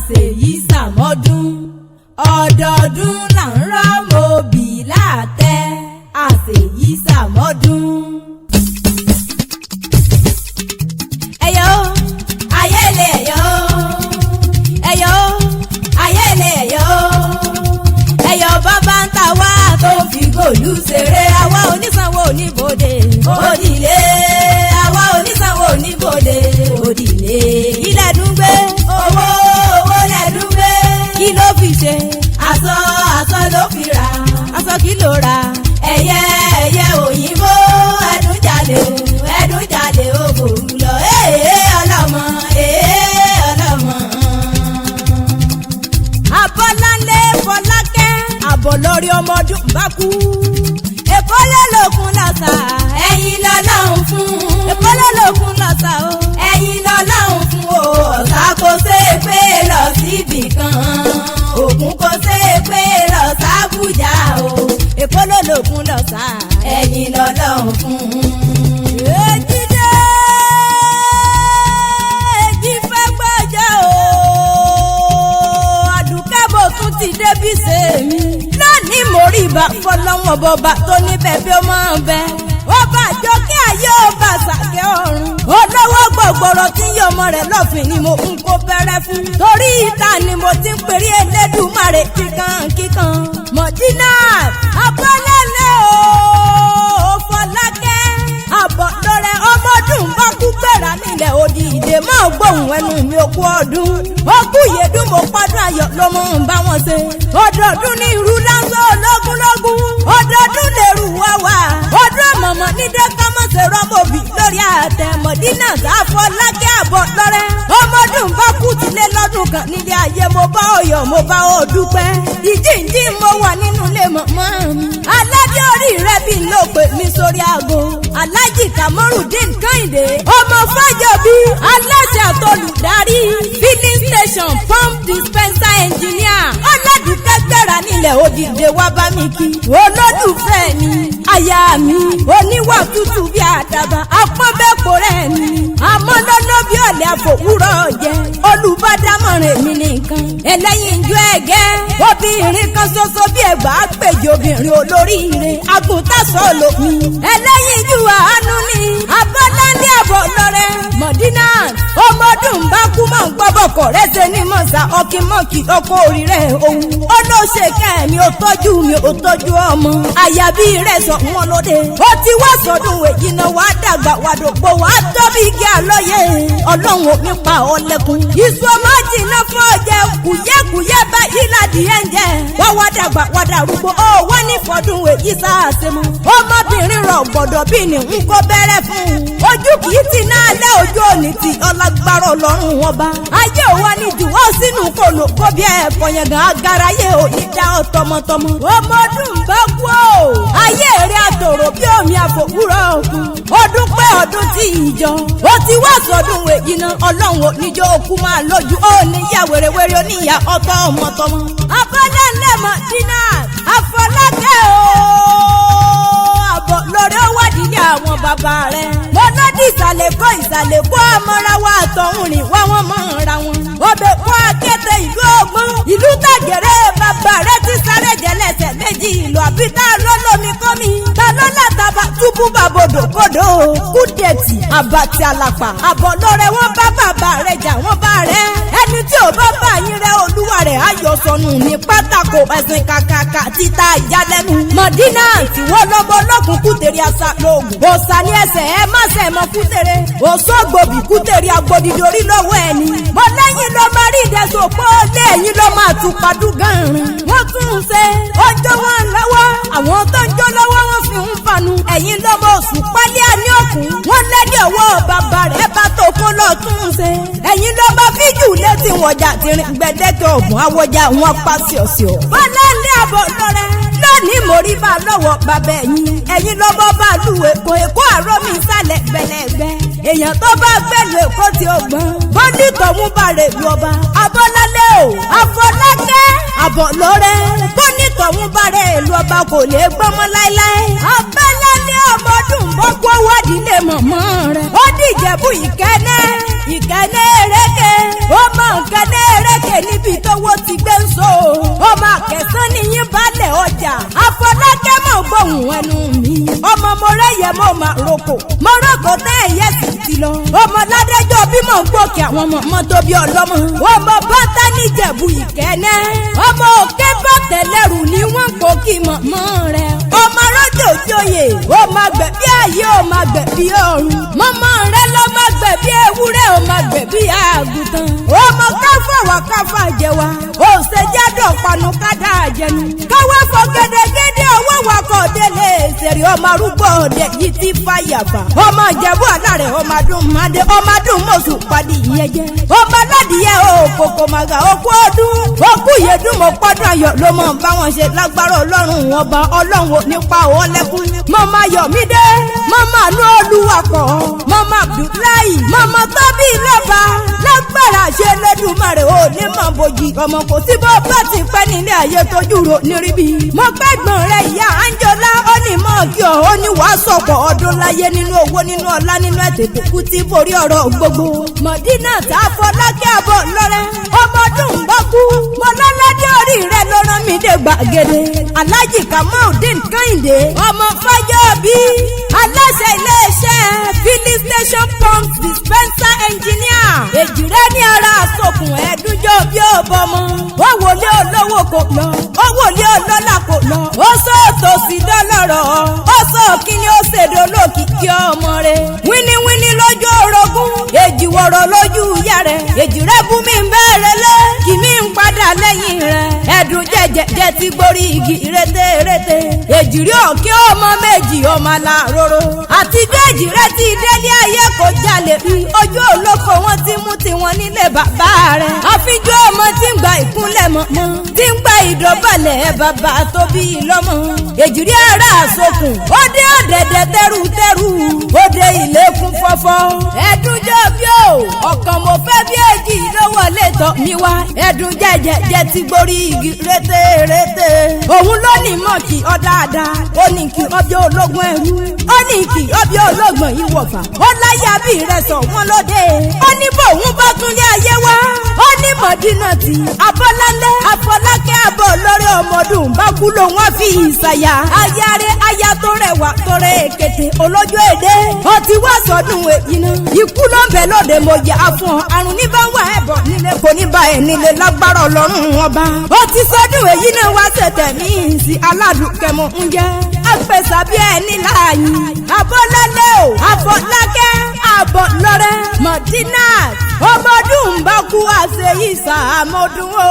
àṣèyí sàmọ́dún ọdọọdún là ń rọ́mọ òbí láàtẹ́ àṣèyí sàmọ́dún. ẹ̀yọ́ ayélé ẹ̀yọ́ ayélé ẹ̀yọ́ bàbá ń ta wá tó fi gòlù ṣeré àwa onísanwó oníbodè òdìlé àwa onísanwó oníbodè òdìlé ilẹ̀ dùngbé owó lẹ́dùngbé kí ló fi ṣe aṣọ ló fi rà aṣọ kí ló rà ẹyẹ òyìnbó ẹdúnjalè ògòrú lọ ọlọ́mọ. Abọ́láńlé Fọlákẹ́ àbọ̀ lórí ọmọdún bá kú èkó lélòkun lọ́sà ẹ̀yin lọ́lọ́run fún èkó lélòkun lọ́sà o ẹ̀yin lọ́lọ́run fún o ọ̀sà kò ṣe é pé lọ síbì kan òkun kò ṣe é pé lọ sábùjá o èkó lélòkun lọ́sà ẹ̀yin lọ́lọ́run fún. ti débi sèmi lónìí mo rí ibà fọlọ́wọ́n bọba tó ní bẹ́ẹ̀ ó máa bẹ ọba àjọkẹ́ ayé ọba sàkẹ́ ọ̀run olówó gbogbooro tí ń yọmọ rẹ̀ lọ́fìn ni mo ń kó bẹ̀rẹ̀ fún torí ìta ni mo ti ń pèrè Elédùmarè kíkan Mọ̀dínà Abọ́lálé o Fọlákẹ́ àbọ̀ lọ́rẹ̀ ọmọdún bá kú gbéra nílẹ̀ òdì ìdè máa gbóhùn ẹnu mi òkú ọdún òkú yèdùn mo pàdún ayọ̀ ló mọ̀ ń bá wọn ṣe ọdọọdún ní irú lásán ológúnlógún ọdọọdún lè rú wá wá ọdún mọ̀mọ́ ní dẹ́kámọ́sẹ̀ rọ́mọ̀bì lórí àtẹ Mọ̀dínà Afọlákẹ́ àbọ̀ lọ́rẹ́ ọmọdún bá kú tilé lọ́dún kan nílé ayé mo bá ọyọ̀ mo bá ọ dúpẹ́ ìjíǹjí mo wà nínú ilé mọ̀mọ́ mi aládé orí rẹ bí n ló pè mí sórí aago Alhaji Kamorudeen Kẹ́hìndé ọmọ Fájọbí aláṣẹ àtolùdarí filling station pump dispenser engineer ọlọ́dúnkẹ́ gbéra nílẹ̀ òdìdè wá bá mi kí olólùfẹ́ mi aya mi oníwà tútù bí àdàbà apọ́nbẹ́pọ̀ rẹ̀ mi àmọ́ lọ́nà bí ọ̀lẹ́ àfòwúrọ̀ jẹ olùbádámọ̀ràn mi nìkan ẹlẹ́yinjú ẹ̀gẹ́ obìnrin kan ṣoṣo bí ẹgbàá péjì obìnrin olóríire àgùntàṣọ lómi ẹlẹ́yinjú àánú ni Abọ́láńlé àbọ̀ lọ́rẹ́ Mọ̀dínà ọmọdún bá kú mọ̀ ń gbọ́bọ̀kọ̀ rẹ̀ ṣe ní mọ̀sá ọkìmọ̀kì ọkọ̀ orí rẹ̀ òun ó ló ṣe kẹ́mi ó tọ́jú ọmọ àyàbí rẹ̀ sọ wọn lóde ó ti wá sọdún èyí náà wàá dàgbà wàá dògbò wàá tóbi kí àlọ́yè ọlọ́run òpin pa ọ lẹ́kùn ìṣó má jìnnà fún ọjẹ́ kùyẹ́kùyẹ́ báyìí láti ẹ̀ ń jẹ́ wọ́n wá dàgbà wàá dàrúgbó ó wá ní fọdún èyí sáàsìmọ́ ọmọbìnrin rọ̀ gbọ́dọ̀ bí ní ń kó bẹ̀rẹ̀ fún ojú kì í ti náà lẹ́ ojú òní ti ọlágbára ọlọ́run ọba ayé òwa ní jùwọ́ sínú kòlò kó bí ẹ̀fọ́ yẹn gan agaraye òní dá ọ tọmọtọmọ ọmọdún bá kú ó ayé rẹ̀ àtòrò bí omi àfòwúrọ̀ òkun ọdún pé ọdún tí ìjọ ó ti wá sọdún èyí náà ọlọ́run oníjó okú máa lójú ó ní yá wèrèwèrè oníyà ọtọ ọmọtọmọ Abọ́láńlé Mọ̀dínà Afọlákẹ́ o àbọ̀ lórí ọwádìí ní àwọn bàbá rẹ̀ lọ́dọ̀ ìsàlẹ̀ kọ́ àmọ́ra wa àtọ̀hún rìn wá wọn mọ́ra wọn ọbẹ̀ kọ́ akéde ìlú Ògùn ìlú tàgẹ̀rẹ́ bàbá rẹ̀ ti sáré jẹ́lẹ̀sẹ̀ méjì ìlú àbítá lọ́lọ́mi kọ́mi ta lọ́lá tàbá túbú bàbòdò kòdò kúdẹ̀tì àbàtì àlàpà àbọ̀ lọ́rẹ̀ wọn bá bàbá rẹ̀ jà wọ́n bá rẹ̀ ẹni tí ò bá bá yín rẹ̀ olúwa rẹ̀ ayọ̀ sọnù ní pátákó ẹ̀sìn kàkàkà títa ìyálẹ́nu Mọ̀dínà tí wọ́n lọ́bọ̀ lọ́kùn kútèrè àṣà lóògùn òòsà ní ẹsẹ̀ ẹ má sẹ̀ mọ́ kútèrè òṣògbòbí kútèrè agbódìdorí lọ́wọ́ ẹni mọ lẹ́yìn ló máa rí ìdẹ́sọ̀ pọ́ lẹ́yìn ló máa tún padùgàn wọ́n tún ń ṣe ọjọ́ wọn lọ́wọ́ àwọn tó ń jó lọ́wọ́ wọn fi ń fanu ẹ̀yìn lọ́mọ oṣù pálí àní òkun wọ́n lẹ́ni ọwọ́ bàbá rẹ̀ bá tó kó lọ tún ń ṣe ẹ̀yìn lọ́mọ fíjù létí wọ̀jà tìrìn gbẹ̀dẹ́kẹ̀ ògùn àwọjà wọn pa ṣíọ̀ṣíọ̀ Bọ́láńlé àbọ̀ lọ́rẹ́ lónìí mo rí bá lọ́wọ́ bàbá ẹ̀yìn lọ́mọ bá lù èkó àrọ́ mi sálẹ̀ gbẹ̀lẹ́gbẹ̀ èèyàn tó bá gbẹ̀lú èkó tí ó gbọ́n bọ́lí tọ̀hún bá rè lu ọba Abọ́láńlé o Afọlákẹ́ àbọ̀ lọ́rẹ́ bó nítọ̀hún bá rẹ̀ èlú ọba kò lè gbọ́mọ láéláé. abẹ́lẹ́lé ọmọdún bọ́kú wádìí lè mọ̀mọ́ rẹ̀. ó dìjẹ̀bú ìkẹ́nẹ́ eréke ọmọ ìkẹ́nẹ́ eréke níbi tówó ti gbé ń so. ọmọ àkẹ́sán nìyí balẹ̀ ọjà Àfọlákẹ́ mọ̀ gbóhùn ẹnu mi. ọmọ mọ̀rẹ́yẹ mọ̀ máa roko mọ̀rọ́kọ̀ tẹ́ ẹ̀yẹ sì ti lọ. ọmọ ládẹ́jọ́ bímọ gbòkè àwọn ọmọ tó bí ọlọ́mọ. ọmọ bọ́tá níjẹ̀bú ìkẹ́nẹ́ ọmọ òkè bọ́tẹ̀lẹ́rù ni wọ́n kò kí mọ̀mọ́ rẹ̀. ọmọ rọ́jò joyè ó máa gbẹ̀ bí ayé ó máa gbẹ̀ bí ọ̀run. mọ̀mọ́ rẹ̀ ló máa gbẹ̀ bí ewúrẹ́ ó máa gbẹ̀ bí àgùntàn. ọmọ káfà wà káfà jẹ wa ó ṣe jádọ̀ panu kádà jẹnu. káwé fọ gẹ́dẹ́gẹ́dẹ́ owó wakọ̀ délé ṣèrè ọmọ arúgbó òde yìí ti fàyàfà. ọmọ ìjẹ̀bú àlàrẹ̀ ọmọ adùn máde ọmọ adùn mọ̀sùn padì ìyẹn jẹ. ọmọ aládìyẹ òkòkò màgà òkú ọdún òkú ìyẹdùn mọ̀ pọ́dún ayọ̀ ló mọ̀ bá wọn ṣe lágbára ọlọ́run ọba ọlọ́run nípa òun lẹ́kún. mọ̀mọ́ Yọ̀mídé mọ̀mọ́ àánú olúwakọ̀ mọ̀mọ́ Abdullahi mọ̀mọ́ tóbi lọ́ba lágbára ṣe lẹ́dùnmarè ò ní mọ̀ bòjì ọmọ kò sí bó bá ti pẹ́ nílé ayé tójú ro níríbi. mo pẹ́ gbọ̀n rẹ̀ ìyá Anjola ó ní mọ̀ kí ọ ó ní wàá sọ̀pọ̀ ọdún láyé nínú owó nínú ọlá nínú ètò kú tí borí ọ̀rọ̀ gbogbo. Mọ̀dínà tá a Fọlákẹ́ àbọ̀ lọ́rẹ́ ọmọdún bá kú mo lọ́ládé orí rẹ̀ ló rán mi dé gbàgede. Alhaji Kamaldeen Kẹ́hìndé ọmọ Fájọ́bí aláṣẹ iléeṣẹ́ filling station pump dispenser engineer. èjìrẹ́ ní ara àsokùn ẹ̀ẹ́dúnjọ́ bí ó bọ́mọ. ó wòlé olówó kò lọ ó wòlé ọlọ́lá kò lọ. ó sọ òtòsí dọ́lọ́rọ̀ ó sọ kíni ó ṣèdè olókìkí ọmọ rẹ̀. wíníwíní lójú orogún èjì wọ̀rọ̀ lójú ìyá rẹ̀. èjìrẹ́ bú mi ń bẹ̀rẹ̀ lé kì mí ń padà lẹ́yìn rẹ̀. ẹ̀dùn jẹ́jẹ́ ti gborí igi rétérété. èjìrí òkè ọmọ méjì ọmọ aláróró. àtijọ́ èjìrẹ́ ti délé ayé kò jalè rí. ojú olóko wọn ti mú tiwọn nílé bàbá rẹ̀. àfijọ́ ọmọ tí ń gba ìkúnlẹ̀ mọ̀mọ́ tí ń gba ìdọ̀bálẹ̀ bàbá tó bí lọ́mọ. èjìrí ara àsokùn ó dé ọ̀dẹ̀dẹ̀ tẹ́rùtẹ́rù ó dé ilé kún fọ́fọ́. ẹ̀dùnjọ́ bí ó ọkàn mo fẹ́ bí èjì ló wọlé tọ̀ mí wá. ẹ̀dùn jẹ́jẹ́ ti gborí igi rétérété. òun ló ní mọ̀kì ọ dáadáa ó ní kí ọbẹ̀ ológun ẹ̀rú ó ní kí ọbẹ̀ ológun ìwọ̀fà ó láyà bí rẹ̀ sọ wọ́n lóde. ó ní bòun bá tún lé ayé wá ó ní Mọ̀dínà tí Abọ́lálé Àfọlákẹ́ àbọ̀ lórí ọmọdún bá kú lòun á fi ìsàyà. ayáré aya tó rẹwà tó rẹ èkété olójú èdè ó ti wá sọdún èyí náà. ikú ló ń bẹ lóde mo yà á fún ọ àrùn ní bá wà ẹ̀bọ̀ nílé kò ní bá ẹ̀ nílé lágbára ọlọ́run ọba. ó ti sọdún èyí náà wá ṣẹ̀tẹ̀ mí sí aládùúkẹ́mọ̀ ń jẹ́ àpèsà bí ẹni láàyè. Abọ́lálé o Àfọlákẹ́ àbọ̀ lọ́rẹ́ Mọ̀dínà ọmọdún bá kú àṣeyí sàmọ́dún o.